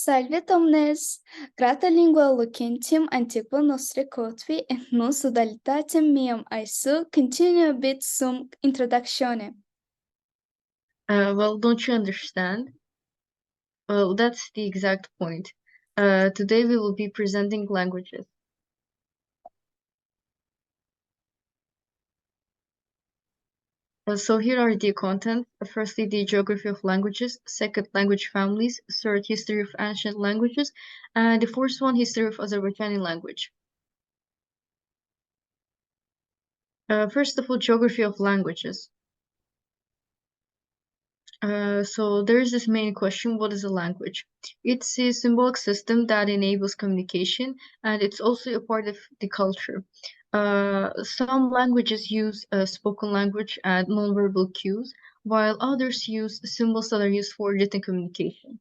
Salve omnes, grata lingua locentium antiqua nostre quotvi et nos sodalitatem meam aesu continuabit sum introductione. Well, don't you understand? Well, that's the exact point. Today we will be presenting languages. So here are the content. Firstly, the geography of languages. Second, language families. Third, history of ancient languages. And the fourth one, history of Azerbaijani language. First of all, geography of languages. So there is this main question, what is a language? It's a symbolic system that enables communication, and it's also a part of the culture. Some languages use spoken language and nonverbal cues, while others use symbols that are used for written communication.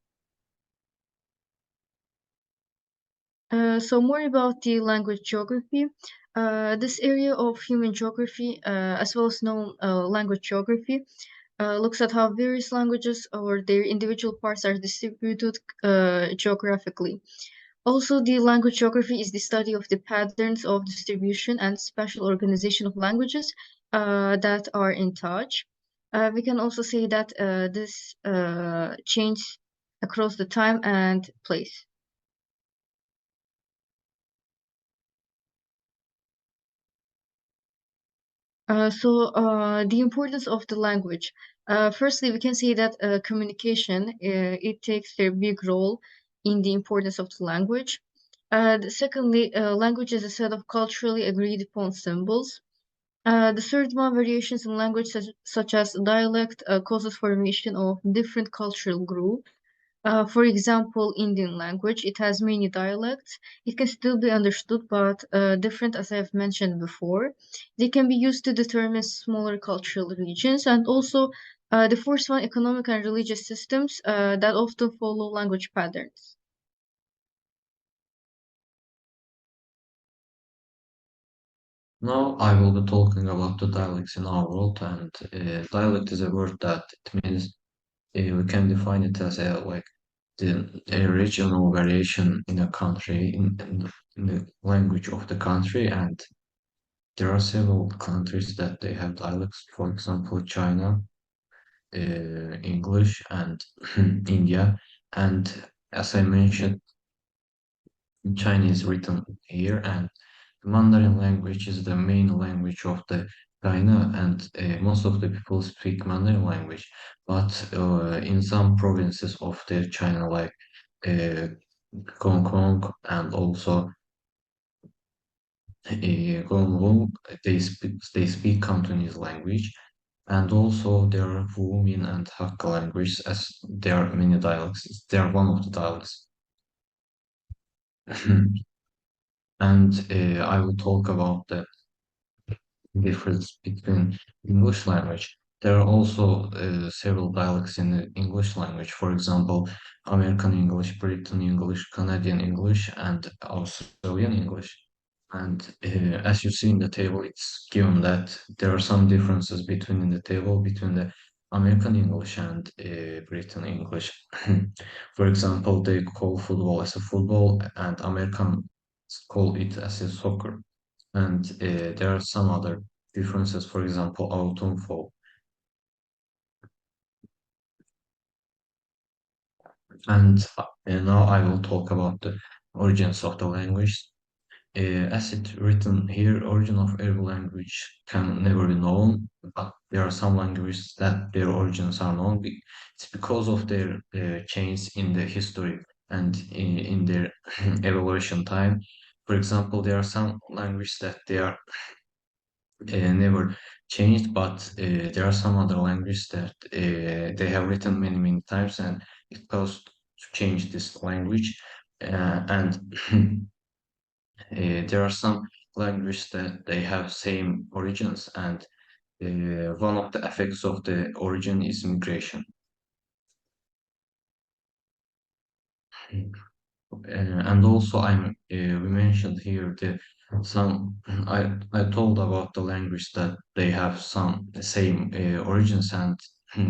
So more about the language geography. This area of human geography, as well as known language geography, looks at how various languages or their individual parts are distributed geographically. Also, the language geography is the study of the patterns of distribution and spatial organization of languages that are in touch. We can also say that this changes across the time and place. The importance of the language. Firstly, we can say that communication, it takes a big role in the importance of the language. Secondly, language is a set of culturally agreed upon symbols. The third one, variations in language such as dialect, causes formation of different cultural groups. For example, Indian language, it has many dialects. It can still be understood, but different, as I've mentioned before. They can be used to determine smaller cultural regions, and also the fourth one, economic and religious systems that often follow language patterns. Now I will be talking about the dialects in our world, and dialect is a word that it means we can define it as a regional variation in a country in the language of the country, and there are several countries that they have dialects. For example, China, English, and India, and as I mentioned, Chinese written here, and Mandarin language is the main language of the China, and most of the people speak Mandarin language. But in some provinces of the China, like uh, Hong Kong and also Guangdong, they speak Cantonese language, and also there are Wu, Min, and Hakka language, as there are many dialects. They are one of the dialects. And I will talk about the difference between English language. There are also several dialects in the English language. For example, American English, Britain English, Canadian English, and Australian English. And as you see in the table, it's given that there are some differences between in the table between the American English and Britain English. For example, they call football as a football, and Americans call it as a soccer. And there are some other differences, for example, autumn, fall. And now I will talk about the origins of the language. As it written here, origin of every language can never be known, but there are some languages that their origins are known. It's because of their change in the history and in their evolution time. For example, there are some languages that they are never changed, but there are some other languages that they have written many, many times, and it caused to change this language. And there are some languages that they have same origins, and one of the effects of the origin is migration. And also, we mentioned here the some I told about the language that they have some same origins, and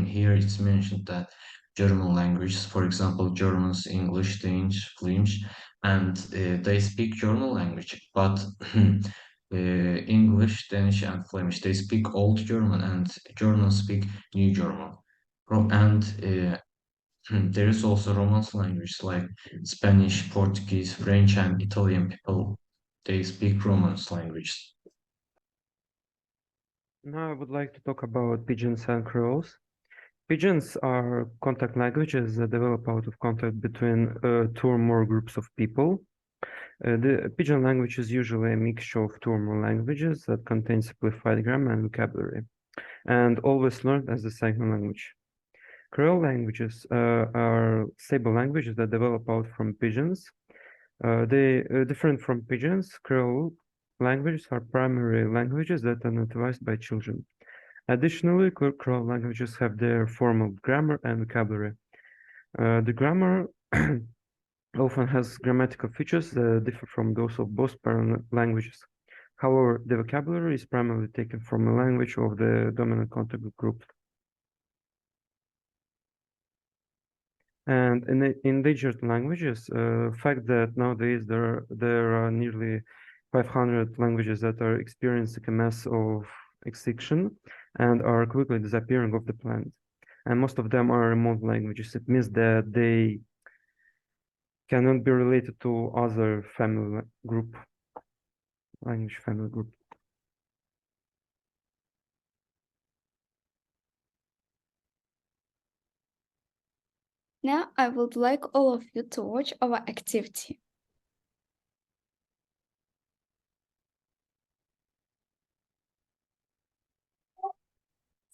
here it's mentioned that German languages, for example, Germans, English, Danish, Flemish, and they speak German language, but English, Danish, and Flemish, they speak Old German, and Germans speak New German. And there is also Romance language like Spanish, Portuguese, French, and Italian people. They speak Romance language. Now I would like to talk about pidgins and creoles. Pidgins are contact languages that develop out of contact between two or more groups of people. The pidgin language is usually a mixture of two or more languages that contain simplified grammar and vocabulary, and always learned as a second language. Creole languages are stable languages that develop out from pidgins. They different from pidgins. Creole languages are primary languages that are nativized by children. Additionally, Creole languages have their formal grammar and vocabulary. The grammar often has grammatical features that differ from those of both parent languages. However, the vocabulary is primarily taken from a language of the dominant contact group. And in endangered languages, fact that nowadays there are nearly 500 languages that are experiencing a mass of extinction and are quickly disappearing off the planet. And most of them are remote languages. It means that they cannot be related to other family group, language family group. Now I would like all of you to watch our activity.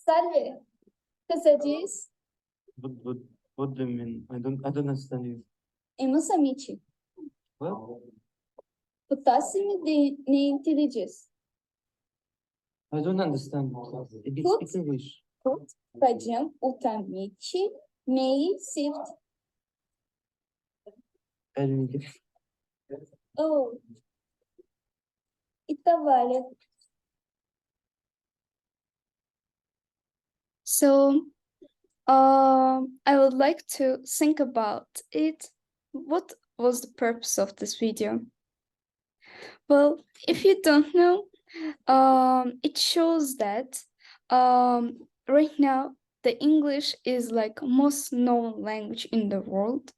Salve, que você diz? What do you mean? I don't understand you. Em Moçambique, What? o Tosse me inteligis. I don't understand. It Good. speaks English. Put, padiam, utamite, mei, sift. I didn't get Oh. Itavalha. So, I would like to think about it. What was the purpose of this video? Well, if you don't know, it shows that right now the English is like most known language in the world,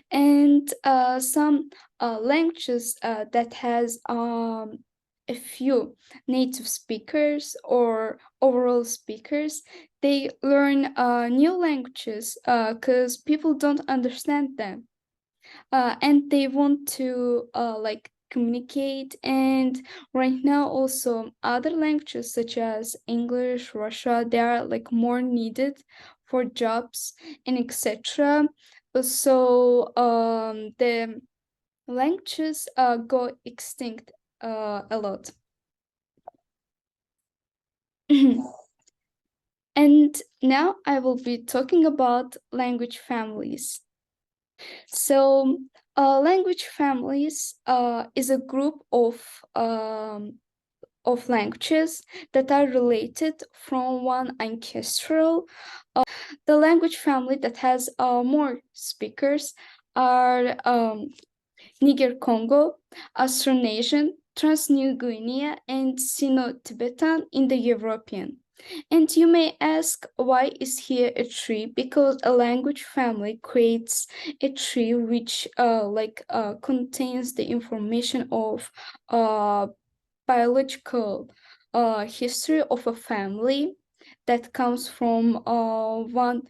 and some languages that has a few native speakers or overall speakers, they learn new languages because people don't understand them, and they want to like communicate. And right now also other languages such as English, Russia, they are like more needed for jobs and etc. So the languages go extinct a lot. And now I will be talking about language families. So language families is a group of languages that are related from one ancestral. The language family that has more speakers are Niger-Congo, Austronesian, Trans-New Guinea, and Sino-Tibetan in the European. And you may ask, why is here a tree? Because a language family creates a tree which contains the information of biological history of a family that comes from one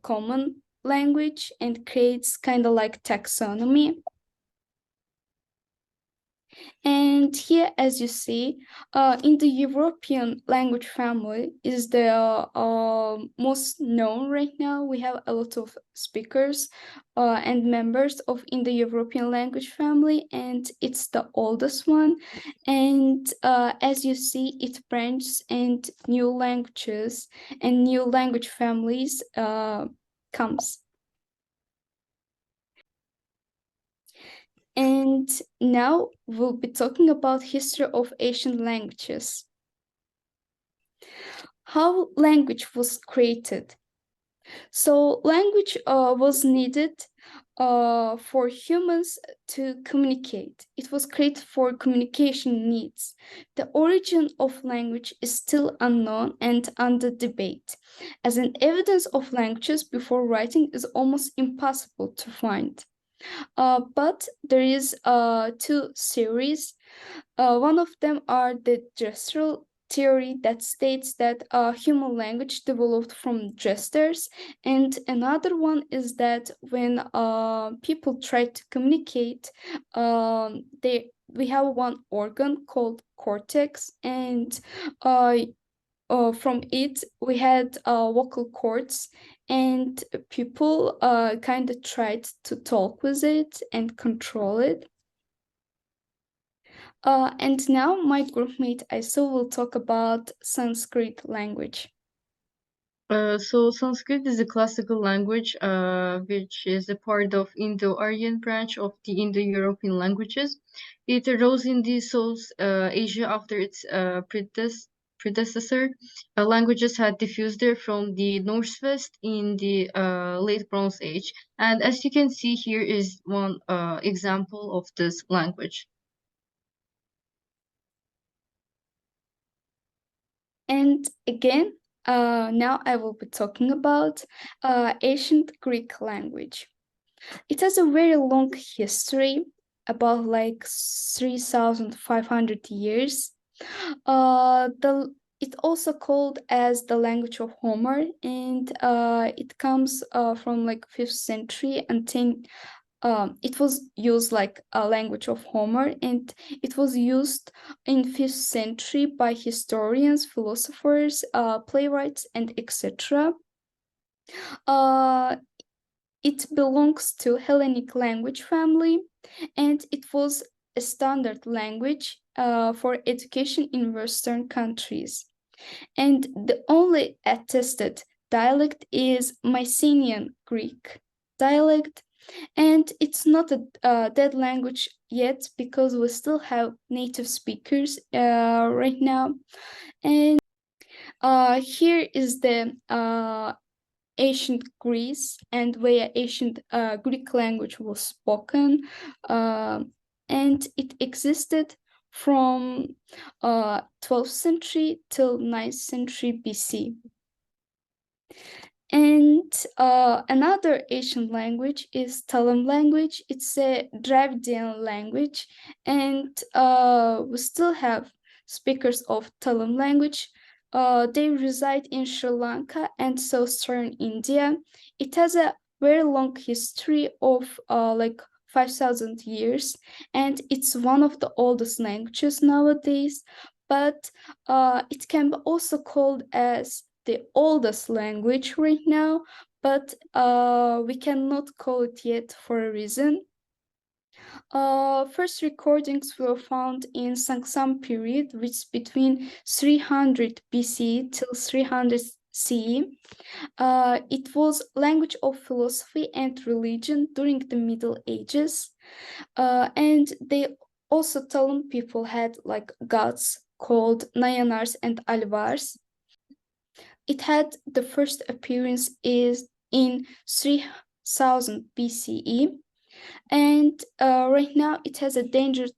common language and creates kind of like taxonomy. And here, as you see, in the European language family is the most known right now. We have a lot of speakers and members of in the European language family, and it's the oldest one. And as you see, it branches and new languages and new language families comes. And now we'll be talking about history of Asian languages. How language was created? So language was needed for humans to communicate. It was created for communication needs. The origin of language is still unknown and under debate, as an evidence of languages before writing is almost impossible to find. But there is two theories. One of them are the gestural theory that states that human language developed from gestures, and another one is that when people try to communicate, they we have one organ called cortex, and uh, from it we had vocal cords, and people kind of tried to talk with it and control it. And now my groupmate Aiso will talk about Sanskrit language. So Sanskrit is a classical language, which is a part of Indo-Aryan branch of the Indo-European languages. It arose in the South Asia after its predecessor. Languages had diffused there from the northwest in the late Bronze Age. And as you can see, here is one example of this language. And again, now I will be talking about ancient Greek language. It has a very long history, about like 3,500 years. It also called as the language of Homer, and it comes from like 5th century until it was used like a language of Homer, and it was used in 5th century by historians, philosophers, playwrights, and etc. Uh, it belongs to Hellenic language family, and it was a standard language for education in Western countries. And the only attested dialect is Mycenaean Greek dialect, and it's not a dead language yet because we still have native speakers right now. And here is the ancient Greece and where ancient Greek language was spoken, and it existed from 12th century till 9th century BC. And another Asian language is Talam language. It's a Dravidian language, and we still have speakers of Talam language. They reside in Sri Lanka and southern India. It has a very long history of like 5,000 years, and it's one of the oldest languages nowadays. But it can be also called as the oldest language right now, but we cannot call it yet for a reason. First recordings were found in Sangsam period, which is between 300 BC till 300 CE. It was language of philosophy and religion during the Middle Ages, and they also Talon people had like gods called Nayanars and Alvars. It had the first appearance is in 3000 BCE, and right now it has a danger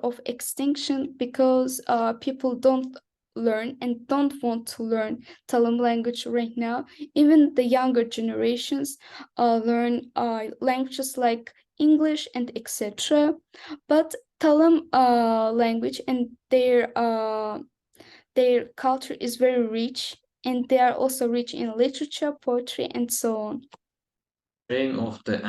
of extinction because people don't learn and don't want to learn Talam language right now. Even the younger generations learn languages like English and etc. But Talam language and their culture is very rich, and they are also rich in literature, poetry, and so on. Reign of the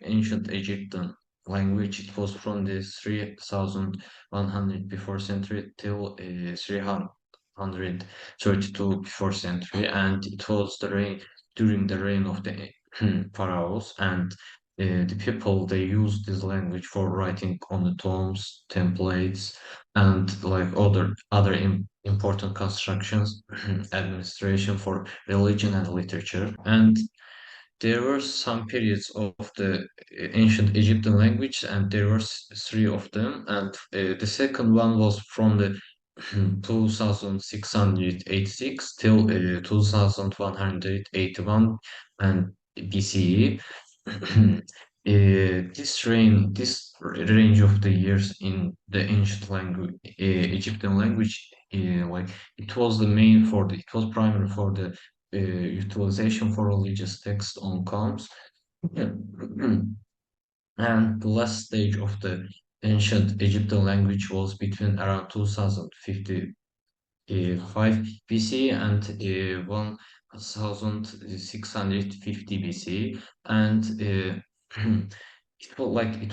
ancient Egyptian language, it was from the 3100 before century till 332 before century, and it was the reign during the reign of the pharaohs, and the people they used this language for writing on the tombs, templates, and like other important constructions, administration for religion and literature. And there were some periods of the ancient Egyptian language, and there were three of them. And the second one was from the 2686 till 2181 and BCE. This range of the years in the ancient language, Egyptian language, like it was it was primary for the utilization for religious text on columns. Yeah. And the last stage of the ancient Egyptian language was between around 2055 BC and 1650 BC, and it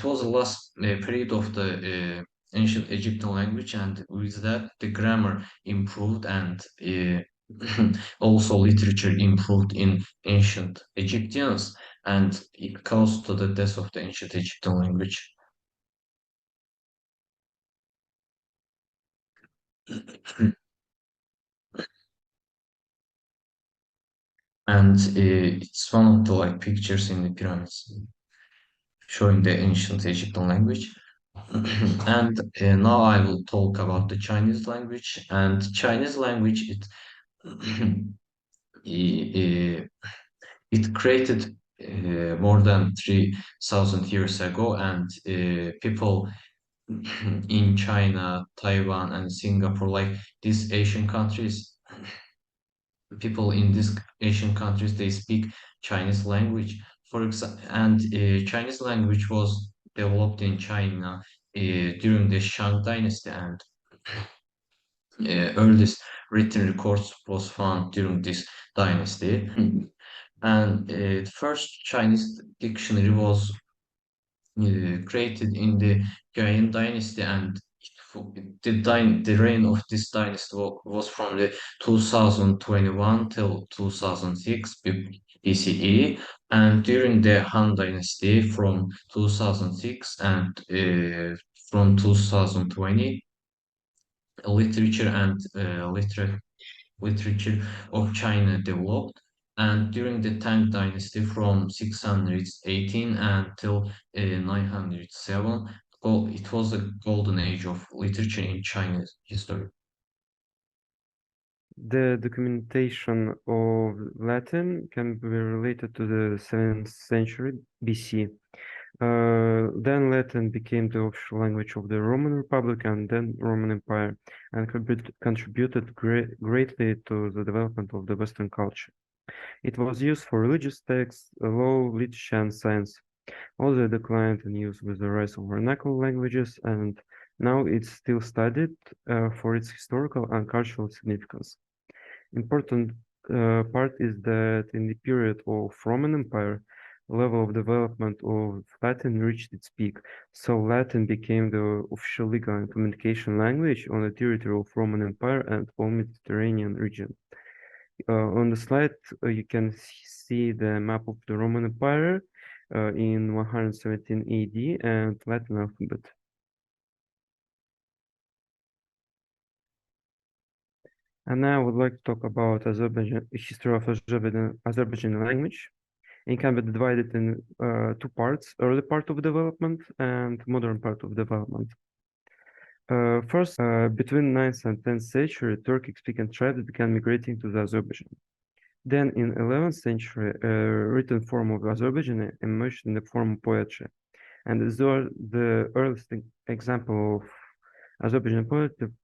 was the last period of the ancient Egyptian language, and with that the grammar improved and also literature improved in ancient Egyptians, and it caused to the death of the ancient Egyptian language. And it's one of the pictures in the pyramids showing the ancient Egyptian language. And now I will talk about the Chinese language. And Chinese language, it, it created more than 3,000 years ago, and people in China, Taiwan, and Singapore, like these Asian countries, people in these Asian countries, they speak Chinese language. For example, and Chinese language was developed in China during the Shang Dynasty, and earliest written records was found during this dynasty. And first Chinese dictionary was created in the Yuan dynasty, and the reign of this dynasty was from the 2021 till 2006 BCE, and during the Han dynasty from 2006 and from 2020, literature and literature of China developed, and during the Tang Dynasty from 618 until 907, it was a golden age of literature in Chinese history. The documentation of Latin can be related to the 7th century BC. Then Latin became the official language of the Roman Republic and then Roman Empire, and contributed greatly to the development of the Western culture. It was used for religious texts, law, literature, and science. Although declined in use with the rise of vernacular languages, and now it's still studied for its historical and cultural significance. Important part is that in the period of Roman Empire, level of development of Latin reached its peak, so Latin became the official legal and communication language on the territory of Roman Empire and all Mediterranean region. On the slide, you can see the map of the Roman Empire in 117 AD and Latin alphabet. And now I would like to talk about Azerbaijan, history of Azerbaijani language. It can be divided in two parts: early part of development and modern part of development. First, between 9th and 10th century, Turkic-speaking tribes began migrating to the Azerbaijan. Then in 11th century, a written form of Azerbaijani emerged in the form of poetry. And these are the earliest example of Azerbaijani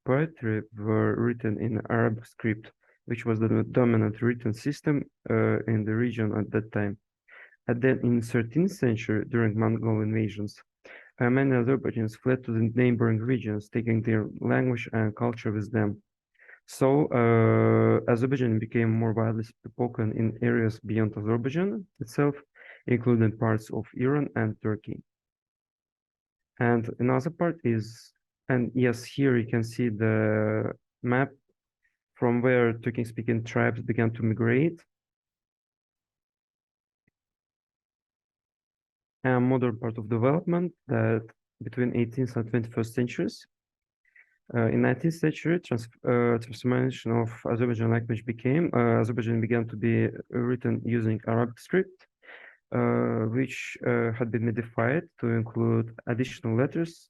poetry were written in Arabic script, which was the dominant written system in the region at that time. And then in 13th century, during Mongol invasions, many Azerbaijanis fled to the neighboring regions, taking their language and culture with them. So Azerbaijan became more widely spoken in areas beyond Azerbaijan itself, including parts of Iran and Turkey. And another part is, and yes, here you can see the map from where Turkic-speaking tribes began to migrate. And modern part of development that between 18th and 21st centuries. In 19th century, transformation of Azerbaijan language became, Azerbaijan began to be written using Arabic script, which had been modified to include additional letters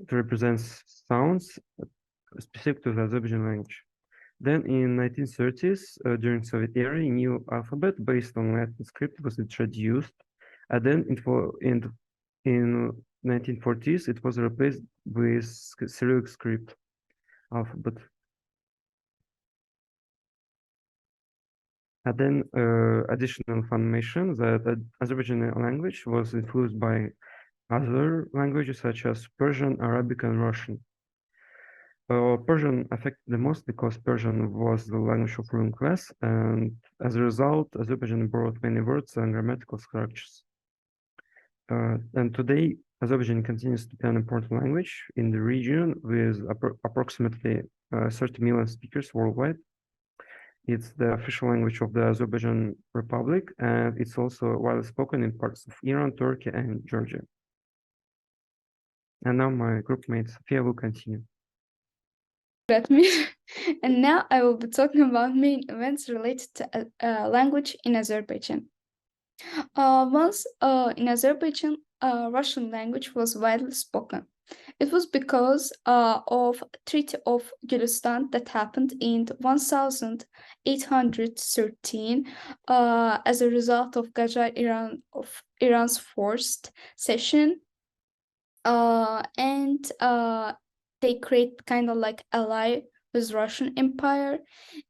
to represent sounds specific to the Azerbaijani language. Then in 1930s, during Soviet era, a new alphabet based on Latin script was introduced. And then in 1940s, it was replaced with Cyrillic script alphabet. And then additional information that the Azerbaijani language was influenced by other languages such as Persian, Arabic, and Russian. Persian affected the most because Persian was the language of ruling class, and as a result, Azerbaijan borrowed many words and grammatical structures. And today, Azerbaijan continues to be an important language in the region with approximately 30 million speakers worldwide. It's the official language of the Azerbaijan Republic, and it's also widely spoken in parts of Iran, Turkey, and Georgia. And now my group mate Sophia will continue. And now I will be talking about main events related to language in Azerbaijan. Once in Azerbaijan, Russian language was widely spoken. It was because of Treaty of Gülistan that happened in 1813 as a result of Iran's forced cession, and they create kind of like ally with Russian Empire,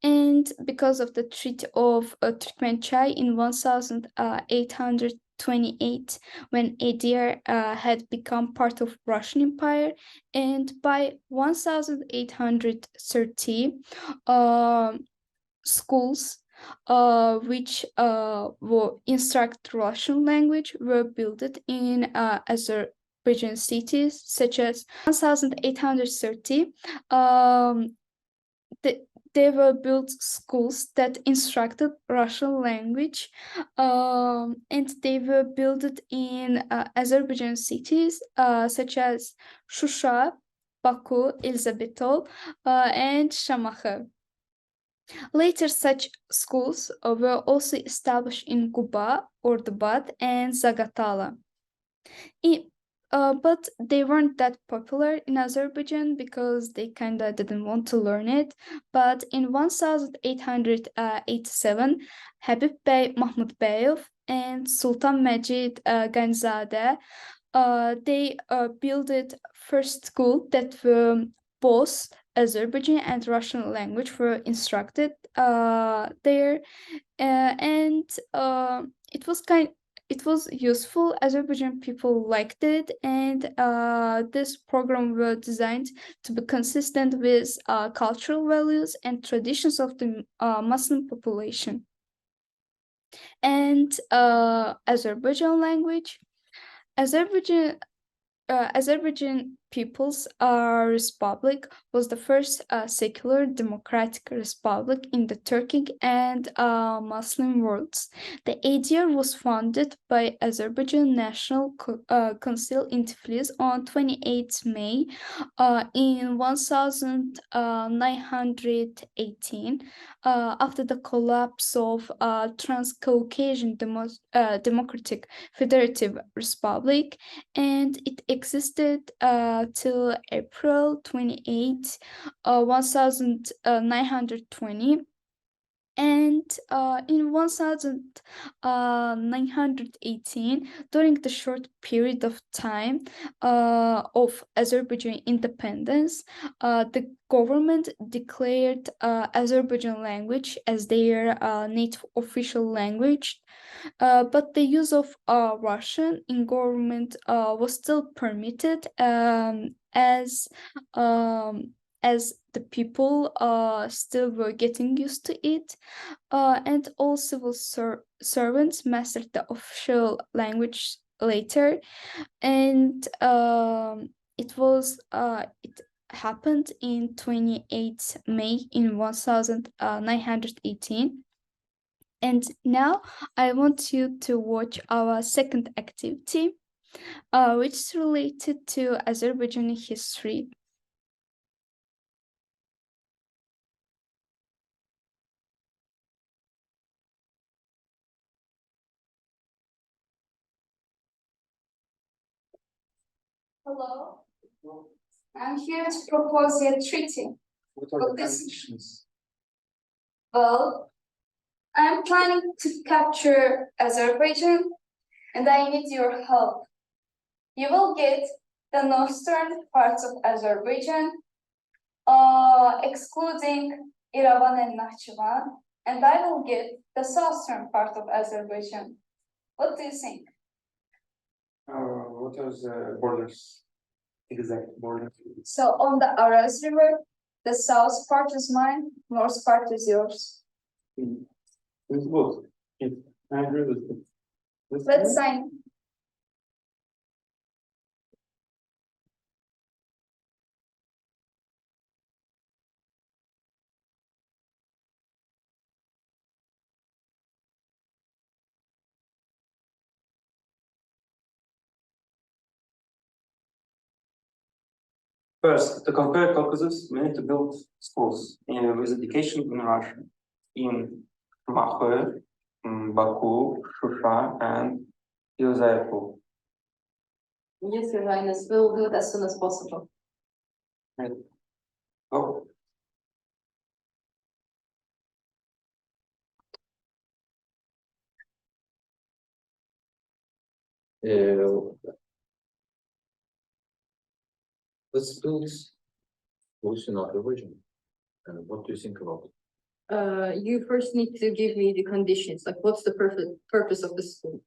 and because of the Treaty of Turkmenchai in 1828, when Adir had become part of Russian Empire, and by 1830, schools which will instruct Russian language were built in Azerbaijan cities, such as 1830. They were built schools that instructed Russian language, and they were built in Azerbaijan cities such as Shusha, Baku, Elizabetol, and Shamakhov. Later, such schools were also established in Guba, Ordubad, and Zagatala. But they weren't that popular in Azerbaijan because they kind of didn't want to learn it. But in 1887, Habib Bey Mahmudbeyev and Sultan Majid Ganzadeh, they built first school that both Azerbaijan and Russian language were instructed there, and it was useful. Azerbaijan people liked it, and this program was designed to be consistent with cultural values and traditions of the Muslim population. And Azerbaijan language. Azerbaijan People's Republic was the first secular democratic republic in the Turkic and Muslim worlds. The idea was founded by Azerbaijan National Council in Tiflis on 28 May in 1918, after the collapse of Transcaucasian Democratic Federative Republic, and it existed till April 28, 1920. And in 1918, during the short period of time of Azerbaijan independence, the government declared Azerbaijan language as their native official language. But the use of Russian in government was still permitted, as the people still were getting used to it, and all civil servants mastered the official language later, and it happened in 28 May in 1918. And now I want you to watch our second activity, which is related to Azerbaijani history. Hello. I'm here to propose a treaty. What are the this- conditions? Well, I'm planning to capture Azerbaijan, and I need your help. You will get the northern parts of Azerbaijan, excluding Yerevan and Nakhchivan, and I will get the southern part of Azerbaijan. What do you think? What are the borders? Exact borders. So on the Aras River, the south part is mine, north part is yours. It's good. I agree with it. Let's sign. First, to compare Caucasus, we need to build schools with education in Russian, in Mahur, Baku, Shusha, and Yuzaipu. Yes, Your Highness, we'll do it as soon as possible. Oh, Let's build schools in Azerbaijan. And what do you think about it? You first need to give me the conditions, like what's the purpose of the school?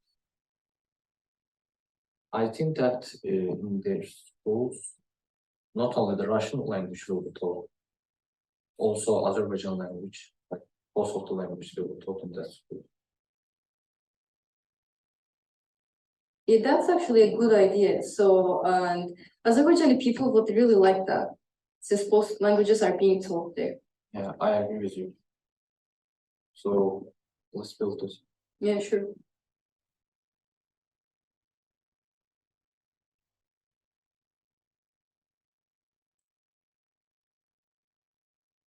I think that in their schools, not only the Russian language will be taught, also Azerbaijan language, like most of the language will be taught in that school. Yeah, that's actually a good idea. So, and Azerbaijani people would really like that, since both languages are being taught there. Yeah, I agree with you. So let's build this. Yeah, sure.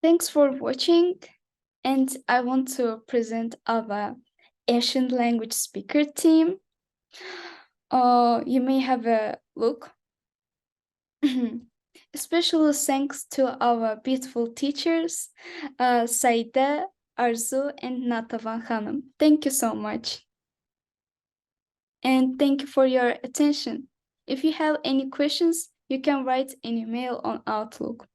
Thanks for watching, and I want to present our Asian language speaker team. You may have a look. Especially thanks to our beautiful teachers, Saida, Arzu, and Natavan Hanım. Thank you so much. And thank you for your attention. If you have any questions, you can write an email on Outlook.